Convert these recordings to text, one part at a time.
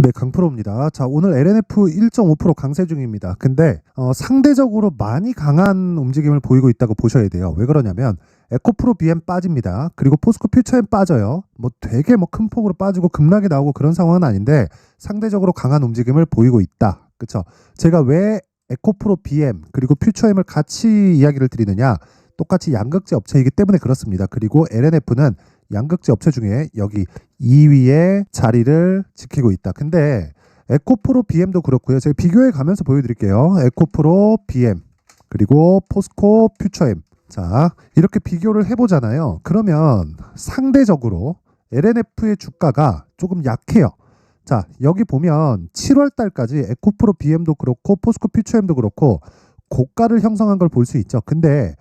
네, 강프로입니다. 자, 오늘 LNF 1.5% 강세 중입니다. 근데 상대적으로 많이 강한 움직임을 보이고 있다고 보셔야 돼요. 왜 그러냐면 에코프로 BM 빠집니다. 그리고 포스코 퓨처엠 빠져요. 뭐 되게 큰 폭으로 빠지고 급락이 나오고 그런 상황은 아닌데 상대적으로 강한 움직임을 보이고 있다. 그쵸? 제가 왜 에코프로 BM 그리고 퓨처엠을 같이 이야기를 드리느냐? 똑같이 양극재 업체이기 때문에 그렇습니다. 그리고 LNF는 양극재 업체 중에 여기 2위에 자리를 지키고 있다. 근데 에코프로 BM도 그렇고요. 제가 비교해 가면서 보여드릴게요. 에코프로 BM 그리고 포스코 퓨처엠. 자, 이렇게 비교를 해보잖아요. 그러면 상대적으로 LNF의 주가가 조금 약해요. 자, 여기 보면 7월 달까지 에코프로 BM도 그렇고 포스코 퓨처엠도 그렇고 고가를 형성한 걸 볼 수 있죠. 근데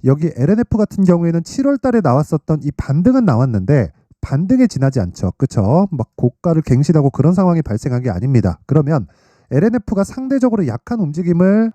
여기 LNF 같은 경우에는 7월 달에 나왔었던 이 반등은 나왔는데 반등에 지나지 않죠. 그쵸? 막 고가를 갱신하고 그런 상황이 발생한 게 아닙니다. 그러면 LNF가 상대적으로 약한 움직임을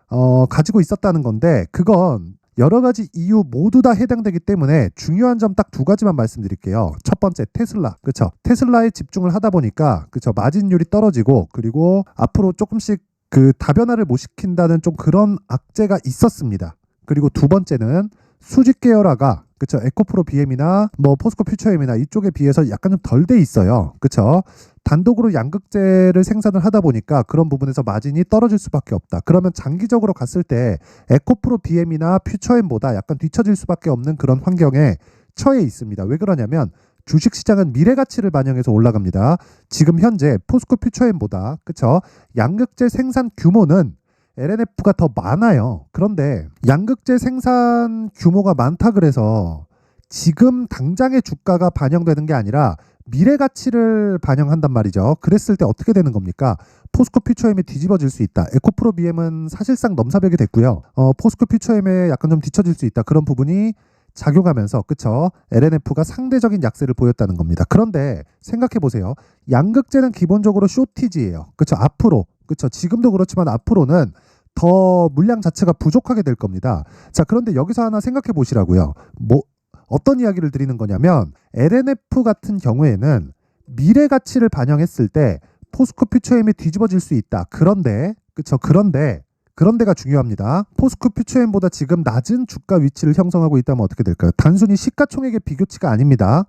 가지고 있었다는 건데 그건 여러 가지 이유 모두 다 해당되기 때문에 중요한 점 딱 두 가지만 말씀드릴게요. 첫 번째, 테슬라. 그쵸? 테슬라에 집중을 하다 보니까 그쵸? 마진율이 떨어지고 그리고 앞으로 조금씩 그 다변화를 못 시킨다는 좀 그런 악재가 있었습니다. 그리고 두 번째는 수직 계열화가 그쵸 에코프로 BM이나 뭐 포스코 퓨처엠이나 이쪽에 비해서 약간 좀 덜 돼 있어요. 그쵸? 단독으로 양극재를 생산을 하다 보니까 그런 부분에서 마진이 떨어질 수밖에 없다. 그러면 장기적으로 갔을 때 에코프로 BM이나 퓨처엠보다 약간 뒤처질 수밖에 없는 그런 환경에 처해 있습니다. 왜 그러냐면 주식시장은 미래 가치를 반영해서 올라갑니다. 지금 현재 포스코 퓨처엠보다 그쵸 양극재 생산 규모는 LNF가 더 많아요. 그런데 양극재 생산 규모가 많다 그래서 지금 당장의 주가가 반영되는 게 아니라 미래 가치를 반영한단 말이죠. 그랬을 때 어떻게 되는 겁니까? 포스코 퓨처엠이 뒤집어질 수 있다. 에코프로 BM은 사실상 넘사벽이 됐고요. 포스코 퓨처엠에 약간 좀 뒤처질 수 있다. 그런 부분이 작용하면서 그쵸? LNF가 상대적인 약세를 보였다는 겁니다. 그런데 생각해 보세요. 양극재는 기본적으로 쇼티지예요. 그쵸? 앞으로 그쵸? 지금도 그렇지만 앞으로는 더 물량 자체가 부족하게 될 겁니다. 자, 그런데 여기서 하나 생각해 보시라고요. 뭐 어떤 이야기를 드리는 거냐면 LNF 같은 경우에는 미래 가치를 반영했을 때 포스코 퓨처엠이 뒤집어질 수 있다. 그런데 그쵸? 그런데가 중요합니다. 포스코 퓨처엠보다 지금 낮은 주가 위치를 형성하고 있다면 어떻게 될까요? 단순히 시가총액의 비교치가 아닙니다.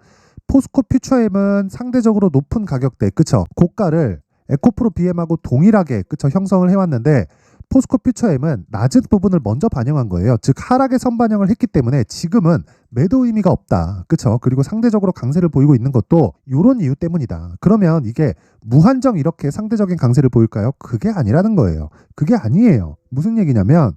포스코 퓨처엠은 상대적으로 높은 가격대, 그쵸? 고가를 에코프로 BM하고 동일하게 그쵸? 형성을 해왔는데 포스코 퓨처엠은 낮은 부분을 먼저 반영한 거예요. 즉 하락의 선반영을 했기 때문에 지금은 매도 의미가 없다. 그렇죠? 그리고 상대적으로 강세를 보이고 있는 것도 이런 이유 때문이다. 그러면 이게 무한정 이렇게 상대적인 강세를 보일까요? 그게 아니라는 거예요. 그게 아니에요. 무슨 얘기냐면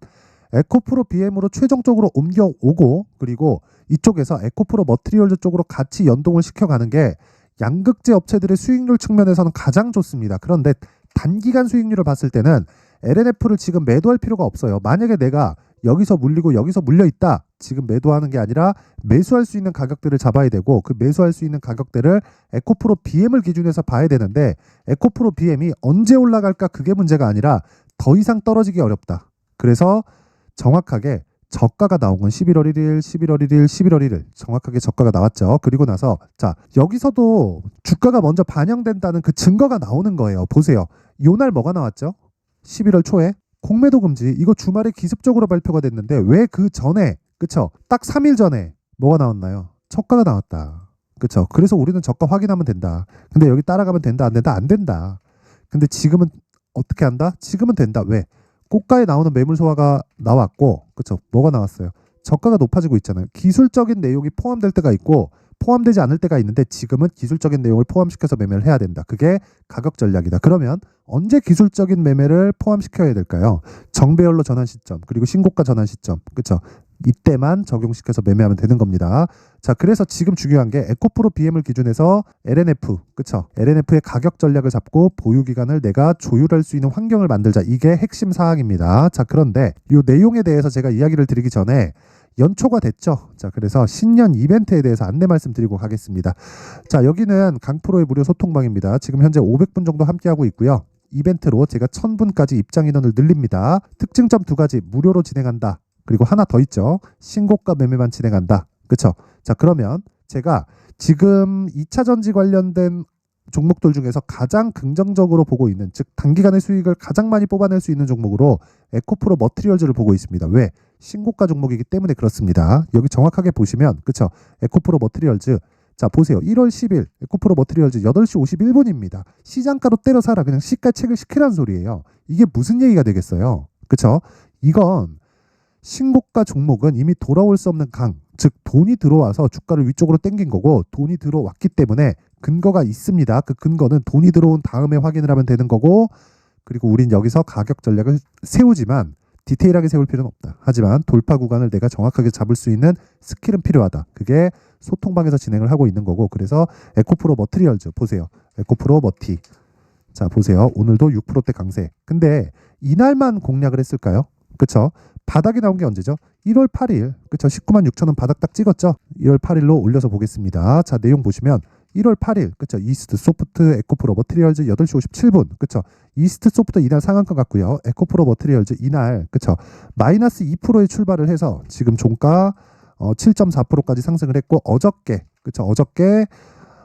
에코프로 BM으로 최종적으로 옮겨오고 그리고 이쪽에서 에코프로 머티리얼즈 쪽으로 같이 연동을 시켜가는 게 양극재 업체들의 수익률 측면에서는 가장 좋습니다. 그런데 단기간 수익률을 봤을 때는 LNF를 지금 매도할 필요가 없어요. 만약에 내가 여기서 물리고 여기서 물려 있다. 지금 매도하는 게 아니라 매수할 수 있는 가격대를 잡아야 되고 그 매수할 수 있는 가격대를 에코프로 BM을 기준해서 봐야 되는데 에코프로 BM이 언제 올라갈까 그게 문제가 아니라 더 이상 떨어지기 어렵다. 그래서 정확하게 저가가 나온 건 11월 1일, 11월 1일, 11월 1일 정확하게 저가가 나왔죠. 그리고 나서 자 여기서도 주가가 먼저 반영된다는 그 증거가 나오는 거예요. 보세요. 요날 뭐가 나왔죠? 11월 초에 공매도 금지 이거 주말에 기습적으로 발표가 됐는데 왜 그 전에 그쵸 딱 3일 전에 뭐가 나왔나요? 저가가 나왔다. 그쵸 그래서 우리는 저가 확인하면 된다. 근데 여기 따라가면 된다 안 된다 안 된다. 근데 지금은 어떻게 한다? 지금은 된다. 왜? 고가에 나오는 매물 소화가 나왔고 그쵸 뭐가 나왔어요? 저가가 높아지고 있잖아요. 기술적인 내용이 포함될 때가 있고 포함되지 않을 때가 있는데 지금은 기술적인 내용을 포함시켜서 매매를 해야 된다. 그게 가격 전략이다. 그러면 언제 기술적인 매매를 포함시켜야 될까요? 정배열로 전환 시점 그리고 신고가 전환 시점 그쵸 이때만 적용시켜서 매매하면 되는 겁니다. 자 그래서 지금 중요한 게 에코프로 BM을 기준해서 LNF 그쵸 LNF의 가격 전략을 잡고 보유 기간을 내가 조율할 수 있는 환경을 만들자. 이게 핵심 사항입니다. 자 그런데 이 내용에 대해서 제가 이야기를 드리기 전에 연초가 됐죠. 자, 그래서 신년 이벤트에 대해서 안내 말씀드리고 가겠습니다. 자, 여기는 강프로의 무료 소통방입니다. 지금 현재 500분 정도 함께하고 있고요. 이벤트로 제가 1000분까지 입장 인원을 늘립니다. 특징점 두 가지 무료로 진행한다. 그리고 하나 더 있죠. 신고가 매매만 진행한다. 그쵸? 자, 그러면 제가 지금 2차 전지 관련된 종목들 중에서 가장 긍정적으로 보고 있는, 즉 단기간의 수익을 가장 많이 뽑아낼 수 있는 종목으로 에코프로 머티리얼즈를 보고 있습니다. 왜? 신고가 종목이기 때문에 그렇습니다. 여기 정확하게 보시면 그쵸? 에코프로 머티리얼즈, 자 보세요. 1월 10일 에코프로 머티리얼즈 8시 51분입니다. 시장가로 때려 사라, 그냥 시가책을 시키라는 소리예요. 이게 무슨 얘기가 되겠어요? 그쵸? 이건 신고가 종목은 이미 돌아올 수 없는 강, 즉 돈이 들어와서 주가를 위쪽으로 당긴 거고, 돈이 들어왔기 때문에 근거가 있습니다. 그 근거는 돈이 들어온 다음에 확인을 하면 되는 거고, 그리고 우린 여기서 가격 전략을 세우지만 디테일하게 세울 필요는 없다. 하지만 돌파 구간을 내가 정확하게 잡을 수 있는 스킬은 필요하다. 그게 소통방에서 진행을 하고 있는 거고, 그래서 에코프로 머티리얼즈 보세요. 에코프로 머티, 자 보세요. 오늘도 6%대 강세. 근데 이날만 공략을 했을까요? 그쵸? 바닥이 나온 게 언제죠? 1월 8일. 그쵸? 19만 6천 원 바닥 딱 찍었죠? 1월 8일로 올려서 보겠습니다. 자, 내용 보시면 1월 8일. 그쵸? 이스트 소프트 에코프로 머티리얼즈 8시 57분. 그쵸? 이스트 소프트 이날 상한가 같고요. 에코프로 머티리얼즈 이날. 그쵸? 마이너스 2%의 출발을 해서 지금 종가 7.4%까지 상승을 했고, 어저께. 그쵸? 어저께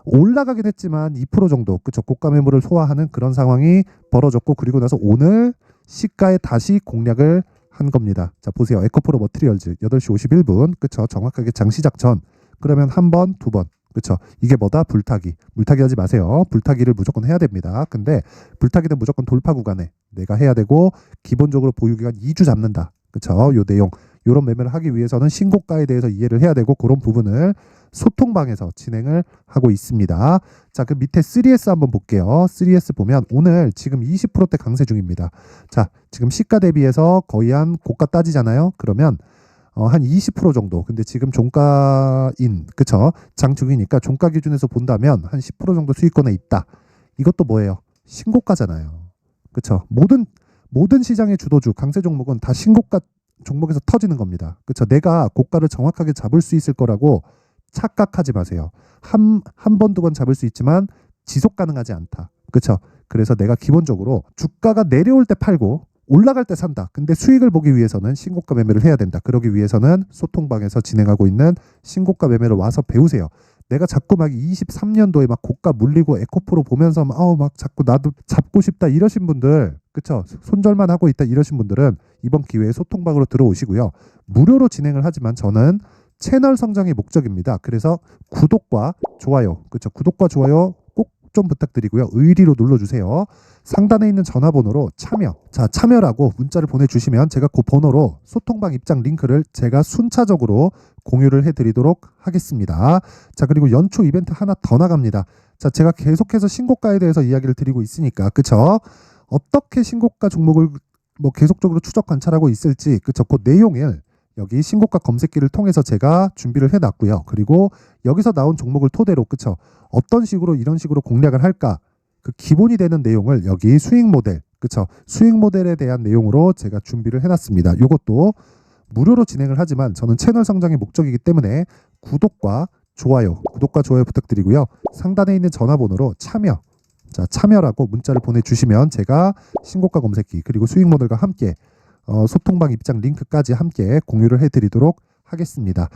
올라가긴 했지만 2% 정도. 그쵸? 고가 매물을 소화하는 그런 상황이 벌어졌고, 그리고 나서 오늘 시가에 다시 공략을 한 겁니다. 자 보세요. 에코프로 머티리얼즈 8시 51분. 그쵸? 정확하게 장 시작 전. 그러면 한 번, 두 번. 그쵸? 이게 뭐다? 불타기. 물타기 하지 마세요. 불타기를 무조건 해야 됩니다. 근데 불타기는 무조건 돌파 구간에 내가 해야 되고, 기본적으로 보유기간 2주 잡는다. 그쵸? 요 내용, 요런 매매를 하기 위해서는 신고가에 대해서 이해를 해야 되고, 그런 부분을 소통방에서 진행을 하고 있습니다. 자, 그 밑에 3S 한번 볼게요. 3S 보면 오늘 지금 20%대 강세 중입니다. 자, 지금 시가 대비해서 거의 한 고가 따지잖아요. 그러면 한 20% 정도. 근데 지금 종가인, 그쵸? 장 중이니까 종가 기준에서 본다면 한 10% 정도 수익권에 있다. 이것도 뭐예요? 신고가잖아요. 그쵸? 모든 시장의 주도주, 강세 종목은 다 신고가 종목에서 터지는 겁니다. 그쵸? 내가 고가를 정확하게 잡을 수 있을 거라고 착각하지 마세요. 한 번, 두 번 잡을 수 있지만 지속 가능하지 않다. 그쵸? 그래서 내가 기본적으로 주가가 내려올 때 팔고 올라갈 때 산다. 근데 수익을 보기 위해서는 신고가 매매를 해야 된다. 그러기 위해서는 소통방에서 진행하고 있는 신고가 매매를 와서 배우세요. 내가 자꾸 막 23년도에 막 고가 물리고 에코프로 보면서 막 자꾸 나도 잡고 싶다 이러신 분들, 그쵸? 손절만 하고 있다 이러신 분들은 이번 기회에 소통방으로 들어오시고요. 무료로 진행을 하지만 저는 채널 성장이 목적입니다. 그래서 구독과 좋아요, 그쵸? 구독과 좋아요 꼭 좀 부탁드리고요. 의리로 눌러주세요. 상단에 있는 전화번호로 참여, 자 참여라고 문자를 보내주시면 제가 그 번호로 소통방 입장 링크를 제가 순차적으로 공유를 해드리도록 하겠습니다. 자, 그리고 연초 이벤트 하나 더 나갑니다. 자, 제가 계속해서 신고가에 대해서 이야기를 드리고 있으니까, 그쵸? 어떻게 신고가 종목을 뭐 계속적으로 추적 관찰하고 있을지, 그쵸? 그 내용을 여기 신고가 검색기를 통해서 제가 준비를 해놨고요. 그리고 여기서 나온 종목을 토대로, 그쵸? 어떤 식으로 이런 식으로 공략을 할까? 그 기본이 되는 내용을 여기 수익 모델, 그쵸? 수익 모델에 대한 내용으로 제가 준비를 해놨습니다. 이것도 무료로 진행을 하지만 저는 채널 성장이 목적이기 때문에 구독과 좋아요 부탁드리고요. 상단에 있는 전화번호로 참여, 자 참여라고 문자를 보내주시면 제가 신고가 검색기 그리고 수익 모델과 함께 소통방 입장 링크까지 함께 공유를 해드리도록 하겠습니다.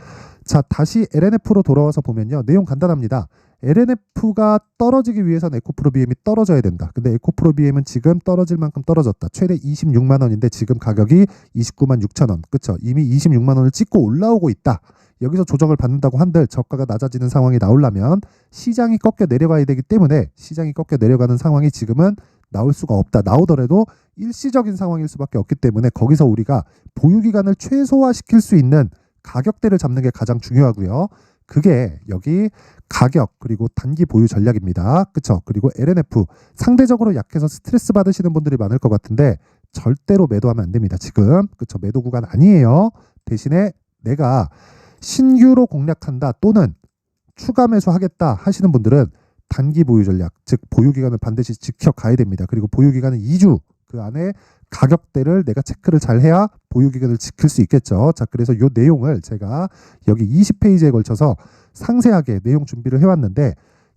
자, 다시 LNF로 돌아와서 보면요. 내용 간단합니다. LNF가 떨어지기 위해서는 에코프로 BM이 떨어져야 된다. 근데 에코프로 BM은 지금 떨어질 만큼 떨어졌다. 최대 26만 원인데 지금 가격이 29만 6천 원. 그쵸? 이미 26만 원을 찍고 올라오고 있다. 여기서 조정을 받는다고 한들 저가가 낮아지는 상황이 나오려면 시장이 꺾여 내려가야 되기 때문에, 시장이 꺾여 내려가는 상황이 지금은 나올 수가 없다. 나오더라도 일시적인 상황일 수밖에 없기 때문에 거기서 우리가 보유기간을 최소화시킬 수 있는 가격대를 잡는 게 가장 중요하고요. 그게 여기 가격 그리고 단기 보유 전략입니다. 그쵸? 그리고 LNF 상대적으로 약해서 스트레스 받으시는 분들이 많을 것 같은데 절대로 매도하면 안 됩니다. 지금 그쵸? 매도 구간 아니에요. 대신에 내가 신규로 공략한다 또는 추가 매수하겠다 하시는 분들은 단기 보유 전략, 즉 보유기간을 반드시 지켜가야 됩니다. 그리고 보유기간은 2주, 그 안에 가격대를 내가 체크를 잘 해야 보유기간을 지킬 수 있겠죠. 자, 그래서 이 내용을 제가 여기 20페이지에 걸쳐서 상세하게 내용 준비를 해왔는데,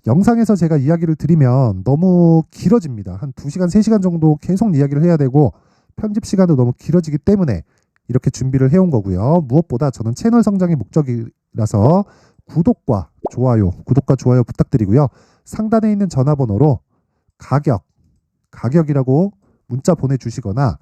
영상에서 제가 이야기를 드리면 너무 길어집니다. 한 2시간, 3시간 정도 계속 이야기를 해야 되고 편집 시간도 너무 길어지기 때문에 이렇게 준비를 해온 거고요. 무엇보다 저는 채널 성장이 목적이라서 구독과 좋아요 부탁드리고요. 상단에 있는 전화번호로 가격이라고 문자 보내주시거나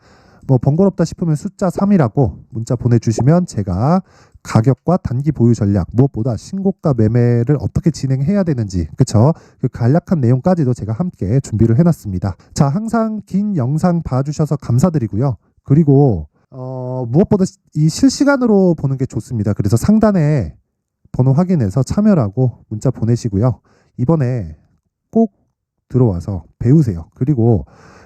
뭐 번거롭다 싶으면 숫자 3이라고 문자 보내주시면 제가 가격과 단기 보유 전략, 무엇보다 신고가 매매를 어떻게 진행해야 되는지, 그쵸? 그 간략한 내용까지도 제가 함께 준비를 해놨습니다. 자, 항상 긴 영상 봐주셔서 감사드리고요. 그리고 무엇보다 이 실시간으로 보는 게 좋습니다. 그래서 상단에 번호 확인해서 참여라고 문자 보내시고요. 이번에 꼭 들어와서 배우세요. 그리고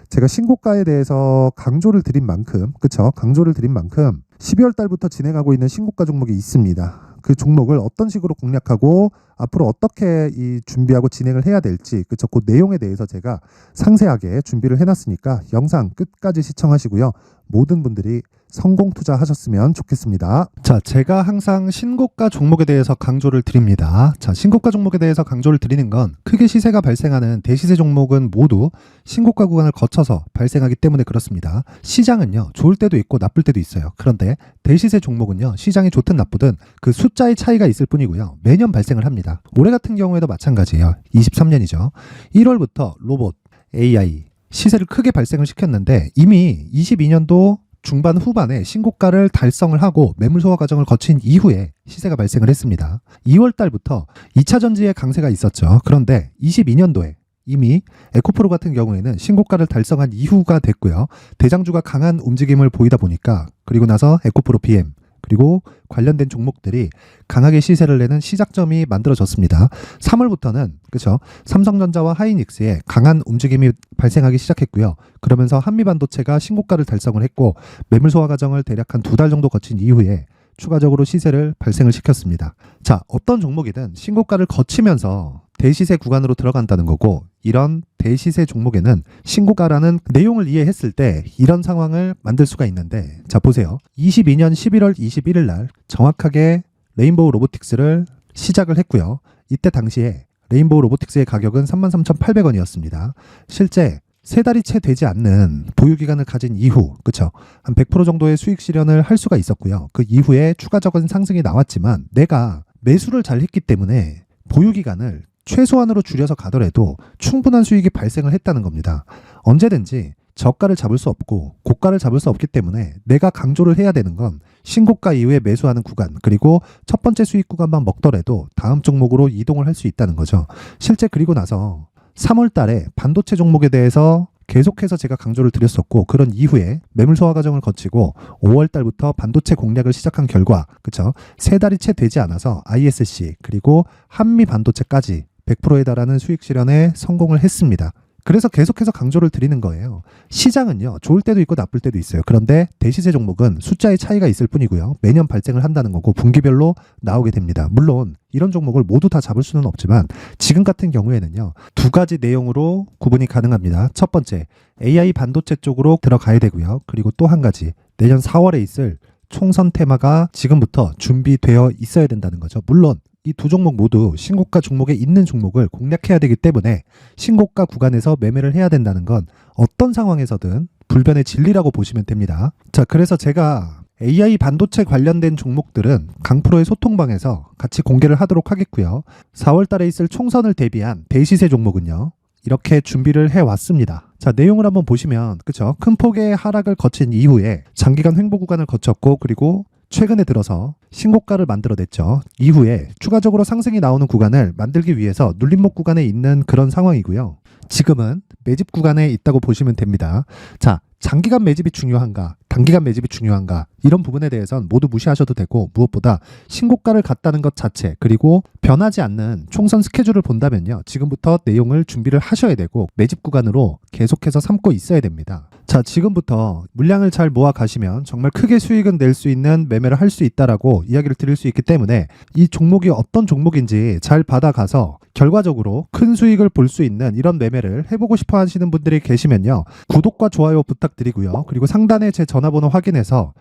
제가 신고가에 대해서 강조를 드린 만큼, 그쵸? 강조를 드린 만큼 12월 달부터 진행하고 있는 신고가 종목이 있습니다. 그 종목을 어떤 식으로 공략하고 앞으로 어떻게 이 준비하고 진행을 해야 될지, 그쵸? 그 내용에 대해서 제가 상세하게 준비를 해놨으니까 영상 끝까지 시청하시고요. 모든 분들이 성공 투자하셨으면 좋겠습니다. 자, 제가 항상 신고가 종목에 대해서 강조를 드립니다. 자, 신고가 종목에 대해서 강조를 드리는 건 크게 시세가 발생하는 대시세 종목은 모두 신고가 구간을 거쳐서 발생하기 때문에 그렇습니다. 시장은요, 좋을 때도 있고 나쁠 때도 있어요. 그런데 대시세 종목은요, 시장이 좋든 나쁘든 그 숫자의 차이가 있을 뿐이고요. 매년 발생을 합니다. 올해 같은 경우에도 마찬가지예요. 23년이죠. 1월부터 로봇, AI, 시세를 크게 발생을 시켰는데 이미 22년도 중반 후반에 신고가를 달성을 하고 매물 소화 과정을 거친 이후에 시세가 발생을 했습니다. 2월 달부터 2차 전지의 강세가 있었죠. 그런데 22년도에 이미 에코프로 같은 경우에는 신고가를 달성한 이후가 됐고요. 대장주가 강한 움직임을 보이다 보니까 그리고 나서 에코프로 BM 그리고 관련된 종목들이 강하게 시세를 내는 시작점이 만들어졌습니다. 3월부터는 그렇죠. 삼성전자와 하이닉스의 강한 움직임이 발생하기 시작했고요. 그러면서 한미반도체가 신고가를 달성을 했고 매물 소화 과정을 대략 한 2달 정도 거친 이후에 추가적으로 시세를 발생을 시켰습니다. 자, 어떤 종목이든 신고가를 거치면서 대시세 구간으로 들어간다는 거고 이런 대시세 종목에는 신고가라는 내용을 이해했을 때 이런 상황을 만들 수가 있는데 자, 보세요. 22년 11월 21일 날 정확하게 레인보우 로보틱스를 시작을 했고요. 이때 당시에 레인보우 로보틱스의 가격은 33,800원이었습니다. 실제 3달이 채 되지 않는 보유기간을 가진 이후, 그쵸? 한 100% 정도의 수익 실현을 할 수가 있었고요. 그 이후에 추가적인 상승이 나왔지만 내가 매수를 잘 했기 때문에 보유기간을 최소한으로 줄여서 가더라도 충분한 수익이 발생을 했다는 겁니다. 언제든지 저가를 잡을 수 없고 고가를 잡을 수 없기 때문에 내가 강조를 해야 되는 건 신고가 이후에 매수하는 구간 그리고 첫 번째 수익 구간만 먹더라도 다음 종목으로 이동을 할 수 있다는 거죠. 실제 그리고 나서 3월 달에 반도체 종목에 대해서 계속해서 제가 강조를 드렸었고 그런 이후에 매물 소화 과정을 거치고 5월 달부터 반도체 공략을 시작한 결과 그쵸? 3달이 채 되지 않아서 ISC 그리고 한미 반도체까지 100%에 달하는 수익 실현에 성공을 했습니다. 그래서 계속해서 강조를 드리는 거예요. 시장은요, 좋을 때도 있고 나쁠 때도 있어요. 그런데 대시세 종목은 숫자의 차이가 있을 뿐이고요. 매년 발생을 한다는 거고 분기별로 나오게 됩니다. 물론 이런 종목을 모두 다 잡을 수는 없지만 지금 같은 경우에는요, 2가지 내용으로 구분이 가능합니다. 첫 번째, AI 반도체 쪽으로 들어가야 되고요. 그리고 또 한 가지, 내년 4월에 있을 총선 테마가 지금부터 준비되어 있어야 된다는 거죠. 물론 이 두 종목 모두 신고가 종목에 있는 종목을 공략해야 되기 때문에 신고가 구간에서 매매를 해야 된다는 건 어떤 상황에서든 불변의 진리라고 보시면 됩니다. 자, 그래서 제가 AI 반도체 관련된 종목들은 강프로의 소통방에서 같이 공개를 하도록 하겠고요. 4월 달에 있을 총선을 대비한 대시세 종목은요, 이렇게 준비를 해왔습니다. 자, 내용을 한번 보시면 그쵸? 큰 폭의 하락을 거친 이후에 장기간 횡보 구간을 거쳤고 그리고 최근에 들어서 신고가를 만들어냈죠. 이후에 추가적으로 상승이 나오는 구간을 만들기 위해서 눌림목 구간에 있는 그런 상황이고요. 지금은 매집 구간에 있다고 보시면 됩니다. 자, 장기간 매집이 중요한가, 단기간 매집이 중요한가 이런 부분에 대해서는 모두 무시하셔도 되고 무엇보다 신고가를 갔다는 것 자체 그리고 변하지 않는 총선 스케줄을 본다면요. 지금부터 내용을 준비를 하셔야 되고 매집 구간으로 계속해서 삼고 있어야 됩니다. 자, 지금부터 물량을 잘 모아 가시면 정말 크게 수익은 낼 수 있는 매매를 할 수 있다라고 이야기를 드릴 수 있기 때문에 이 종목이 어떤 종목인지 잘 받아가서 결과적으로 큰 수익을 볼 수 있는 이런 매매를 해보고 싶어 하시는 분들이 계시면요. 구독과 좋아요 부탁드리고요. 그리고 상단에 제 전화번호 확인해서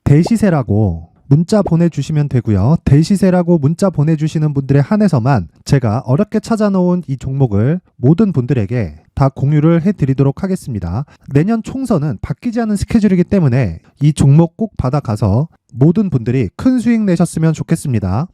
대시세라고 문자 보내주시면 되고요. 대시세라고 문자 보내주시는 분들에 한해서만 제가 어렵게 찾아놓은 이 종목을 모든 분들에게 다 공유를 해드리도록 하겠습니다. 내년 총선은 바뀌지 않은 스케줄이기 때문에 이 종목 꼭 받아가서 모든 분들이 큰 수익 내셨으면 좋겠습니다.